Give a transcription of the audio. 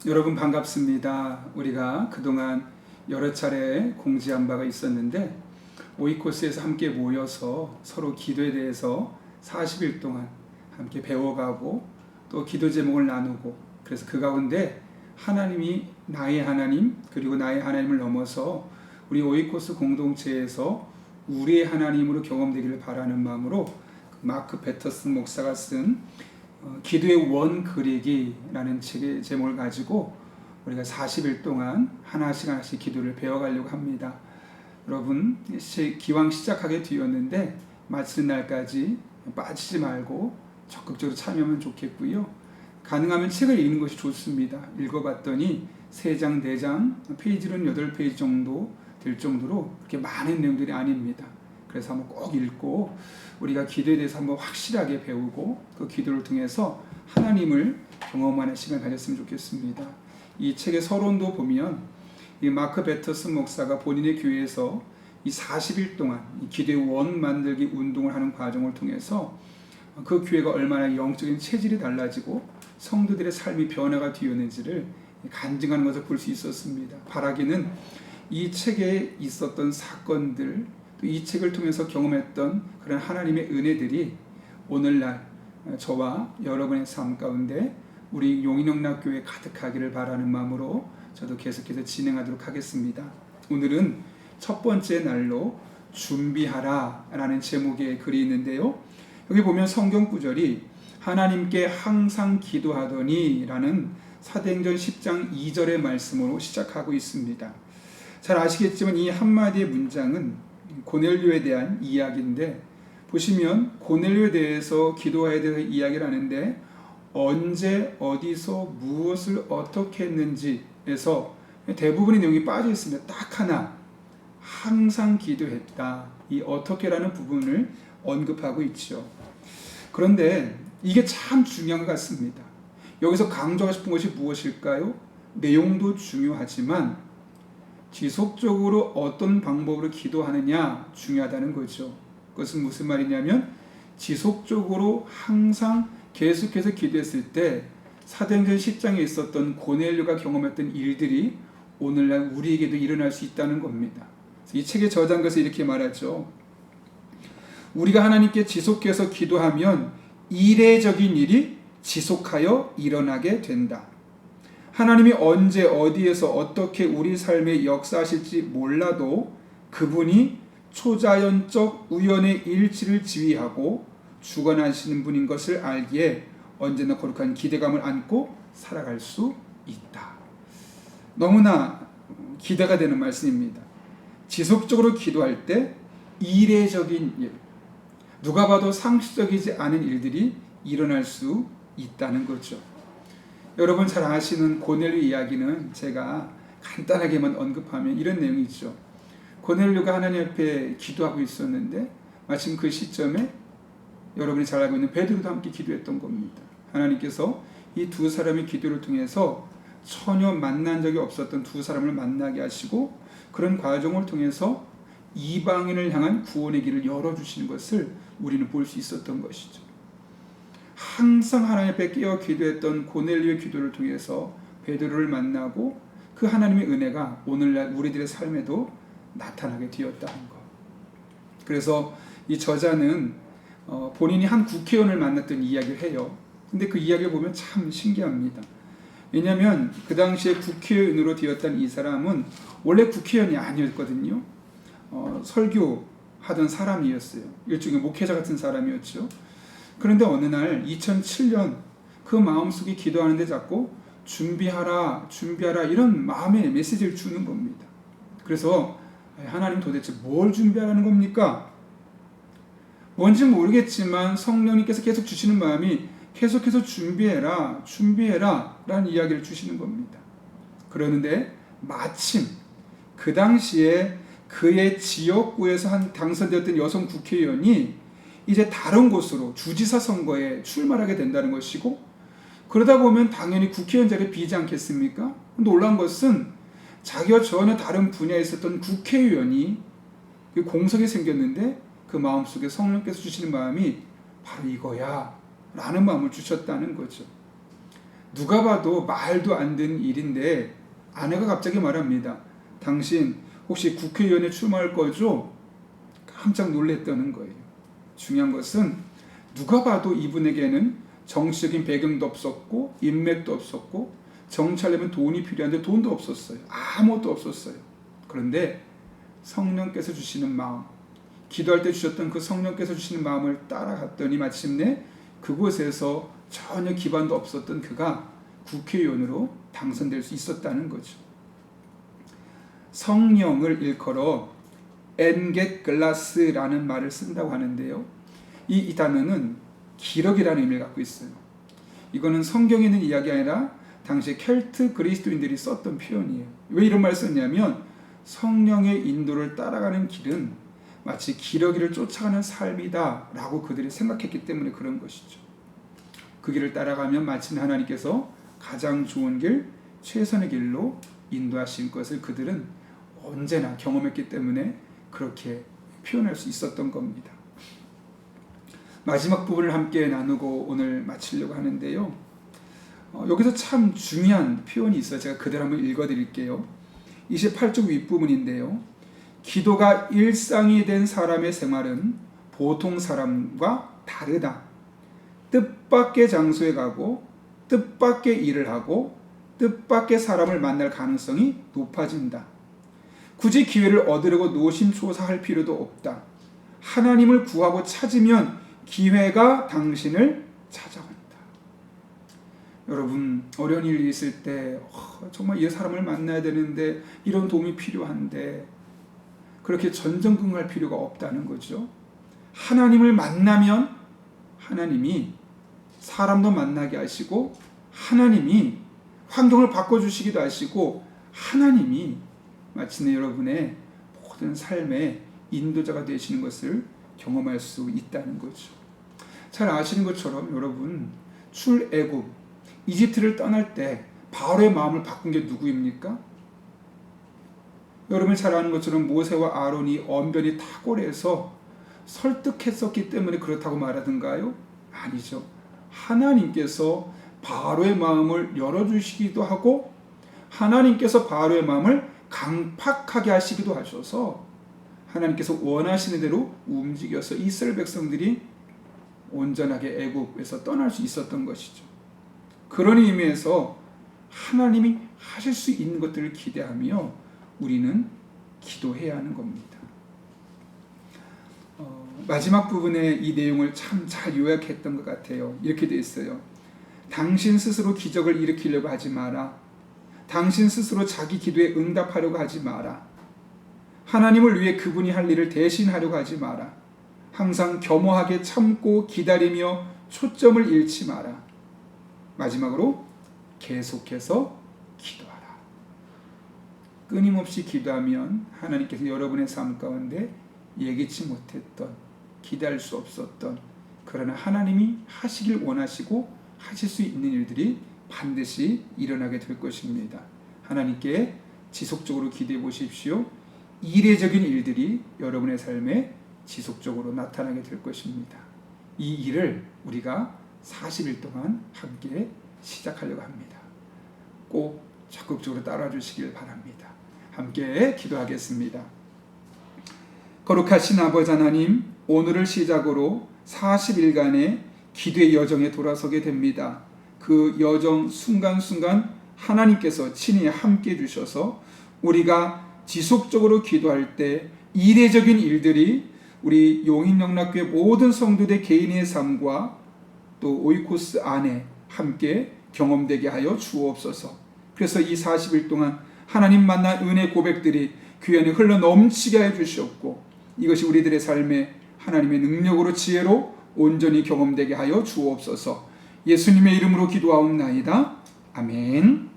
여러분 반갑습니다. 우리가 그동안 여러 차례 공지한 바가 있었는데 오이코스에서 함께 모여서 서로 기도에 대해서 40일 동안 함께 배워가고 또 기도 제목을 나누고, 그래서 그 가운데 하나님이 나의 하나님 그리고 나의 하나님을 넘어서 우리 오이코스 공동체에서 우리의 하나님으로 경험되기를 바라는 마음으로 마크 배터슨 목사가 쓴 기도의 원 그리기라는 책의 제목을 가지고 우리가 40일 동안 하나씩 기도를 배워가려고 합니다. 여러분, 기왕 시작하게 되었는데 마치는 날까지 빠지지 말고 적극적으로 참여하면 좋겠고요. 가능하면 책을 읽는 것이 좋습니다. 읽어봤더니 3장, 4장, 페이지는 8페이지 정도 될 정도로 그렇게 많은 내용들이 아닙니다. 그래서 한번 꼭 읽고 우리가 기도에 대해서 한번 확실하게 배우고 그 기도를 통해서 하나님을 경험하는 시간을 가졌으면 좋겠습니다. 이 책의 서론도 보면 이 마크 배터슨 목사가 본인의 교회에서 이 40일 동안 이 기도의 원 만들기 운동을 하는 과정을 통해서 그 교회가 얼마나 영적인 체질이 달라지고 성도들의 삶이 변화가 되었는지를 간증하는 것을 볼 수 있었습니다. 바라기는 이 책에 있었던 사건들, 또 이 책을 통해서 경험했던 그런 하나님의 은혜들이 오늘날 저와 여러분의 삶 가운데 우리 용인영락교회 가득하기를 바라는 마음으로 저도 계속해서 진행하도록 하겠습니다. 오늘은 첫 번째 날로 준비하라 라는 제목의 글이 있는데요, 여기 보면 성경 구절이 하나님께 항상 기도하더니 라는 사도행전 10장 2절의 말씀으로 시작하고 있습니다. 잘 아시겠지만 이 한마디의 문장은 고넬료에 대한 이야기인데, 보시면 고넬료에 대해서 기도해야 되는 이야기를 하는데 언제 어디서 무엇을 어떻게 했는지에서 대부분의 내용이 빠져 있습니다. 딱 하나, 항상 기도했다. 이 어떻게라는 부분을 언급하고 있죠. 그런데 이게 참 중요한 것 같습니다. 여기서 강조하고 싶은 것이 무엇일까요? 내용도 중요하지만 지속적으로 어떤 방법으로 기도하느냐 중요하다는 거죠. 그것은 무슨 말이냐면 지속적으로 항상 계속해서 기도했을 때 사도행전 10장에 있었던 고넬료가 경험했던 일들이 오늘날 우리에게도 일어날 수 있다는 겁니다. 이 책의 저자께서 이렇게 말하죠. 우리가 하나님께 지속해서 기도하면 이례적인 일이 지속하여 일어나게 된다. 하나님이 언제 어디에서 어떻게 우리 삶에 역사하실지 몰라도 그분이 초자연적 우연의 일치를 지휘하고 주관하시는 분인 것을 알기에 언제나 거룩한 기대감을 안고 살아갈 수 있다. 너무나 기대가 되는 말씀입니다. 지속적으로 기도할 때 이례적인 일, 누가 봐도 상식적이지 않은 일들이 일어날 수 있다는 거죠. 여러분 잘 아시는 고넬료 이야기는 제가 간단하게만 언급하면 이런 내용이죠. 고넬료가 하나님 앞에 기도하고 있었는데 마침 그 시점에 여러분이 잘 알고 있는 베드로도 함께 기도했던 겁니다. 하나님께서 이 두 사람의 기도를 통해서 전혀 만난 적이 없었던 두 사람을 만나게 하시고 그런 과정을 통해서 이방인을 향한 구원의 길을 열어주시는 것을 우리는 볼 수 있었던 것이죠. 항상 하나님 앞에 깨어 기도했던 고넬료의 기도를 통해서 베드로를 만나고 그 하나님의 은혜가 오늘날 우리들의 삶에도 나타나게 되었다는 것. 그래서 이 저자는 본인이 한 국회의원을 만났던 이야기를 해요. 근데 그 이야기를 보면 참 신기합니다. 왜냐하면 그 당시에 국회의원으로 되었던 이 사람은 원래 국회의원이 아니었거든요. 설교하던 사람이었어요. 일종의 목회자 같은 사람이었죠. 그런데 어느 날 2007년 그 마음속에 기도하는데 자꾸 준비하라 이런 마음의 메시지를 주는 겁니다. 그래서 하나님 도대체 뭘 준비하라는 겁니까? 뭔지 모르겠지만 성령님께서 계속 주시는 마음이 계속해서 준비해라 라는 이야기를 주시는 겁니다. 그러는데 마침 그 당시에 그의 지역구에서 당선되었던 여성 국회의원이 이제 다른 곳으로 주지사 선거에 출마하게 된다는 것이고, 그러다 보면 당연히 국회의원 자리에 비지 않겠습니까? 놀라운 것은 자기와 전혀 다른 분야에 있었던 국회의원이 공석이 생겼는데 그 마음속에 성령께서 주시는 마음이 바로 이거야 라는 마음을 주셨다는 거죠. 누가 봐도 말도 안 되는 일인데 아내가 갑자기 말합니다. 당신 혹시 국회의원에 출마할 거죠? 깜짝 놀랐다는 거예요. 중요한 것은 누가 봐도 이분에게는 정치적인 배경도 없었고 인맥도 없었고 정치하려면 돈이 필요한데 돈도 없었어요. 아무것도 없었어요. 그런데 성령께서 주시는 마음, 기도할 때 주셨던 그 성령께서 주시는 마음을 따라갔더니 마침내 그곳에서 전혀 기반도 없었던 그가 국회의원으로 당선될 수 있었다는 거죠. 성령을 일컬어 엔겟글라스라는 말을 쓴다고 하는데요. 이 단어는 기력이라는 의미를 갖고 있어요. 이거는 성경에 있는 이야기가 아니라 당시 켈트 그리스도인들이 썼던 표현이에요. 왜 이런 말을 썼냐면 성령의 인도를 따라가는 길은 마치 기러기를 쫓아가는 삶이다 라고 그들이 생각했기 때문에 그런 것이죠. 그 길을 따라가면 마침 하나님께서 가장 좋은 길, 최선의 길로 인도하신 것을 그들은 언제나 경험했기 때문에 그렇게 표현할 수 있었던 겁니다. 마지막 부분을 함께 나누고 오늘 마치려고 하는데요. 여기서 참 중요한 표현이 있어요. 제가 그대로 한번 읽어드릴게요. 28쪽 윗부분인데요. 기도가 일상이 된 사람의 생활은 보통 사람과 다르다. 뜻밖의 장소에 가고 뜻밖의 일을 하고 뜻밖의 사람을 만날 가능성이 높아진다. 굳이 기회를 얻으려고 노심초사할 필요도 없다. 하나님을 구하고 찾으면 기회가 당신을 찾아온다. 여러분, 어려운 일이 있을 때 정말 이 사람을 만나야 되는데 이런 도움이 필요한데 그렇게 전전긍긍할 필요가 없다는 거죠. 하나님을 만나면 하나님이 사람도 만나게 하시고 하나님이 환경을 바꿔주시기도 하시고 하나님이 마침내 여러분의 모든 삶의 인도자가 되시는 것을 경험할 수 있다는 거죠. 잘 아시는 것처럼 여러분, 출애굽 이집트를 떠날 때 바로의 마음을 바꾼 게 누구입니까? 여러분이 잘 아는 것처럼 모세와 아론이 언변이 탁월해서 설득했었기 때문에 그렇다고 말하던가요? 아니죠. 하나님께서 바로의 마음을 열어주시기도 하고 하나님께서 바로의 마음을 강팍하게 하시기도 하셔서 하나님께서 원하시는 대로 움직여서 이스라엘 백성들이 온전하게 애굽에서 떠날 수 있었던 것이죠. 그런 의미에서 하나님이 하실 수 있는 것들을 기대하며 우리는 기도해야 하는 겁니다. 마지막 부분에 이 내용을 참 잘 요약했던 것 같아요. 이렇게 되어 있어요. 당신 스스로 기적을 일으키려고 하지 마라. 당신 스스로 자기 기도에 응답하려고 하지 마라. 하나님을 위해 그분이 할 일을 대신하려고 하지 마라. 항상 겸허하게 참고 기다리며 초점을 잃지 마라. 마지막으로 계속해서 기도하라. 끊임없이 기도하면 하나님께서 여러분의 삶 가운데 예기치 못했던, 기대할 수 없었던, 그러나 하나님이 하시길 원하시고 하실 수 있는 일들이 반드시 일어나게 될 것입니다. 하나님께 지속적으로 기대해 보십시오. 이례적인 일들이 여러분의 삶에 지속적으로 나타나게 될 것입니다. 이 일을 우리가 40일 동안 함께 시작하려고 합니다. 꼭 적극적으로 따라와 주시길 바랍니다. 함께 기도하겠습니다. 거룩하신 아버지 하나님, 오늘을 시작으로 40일간의 기도의 여정에 돌아서게 됩니다. 그 여정 순간순간 하나님께서 친히 함께 해주셔서 우리가 지속적으로 기도할 때 이례적인 일들이 우리 용인영락교회 모든 성도들 개인의 삶과 또 오이코스 안에 함께 경험되게 하여 주옵소서. 그래서 이 40일 동안 하나님 만난 은혜 고백들이 교회 안에 흘러 넘치게 하여 주시옵고 이것이 우리들의 삶에 하나님의 능력으로 지혜로 온전히 경험되게 하여 주옵소서. 예수님의 이름으로 기도하옵나이다. 아멘.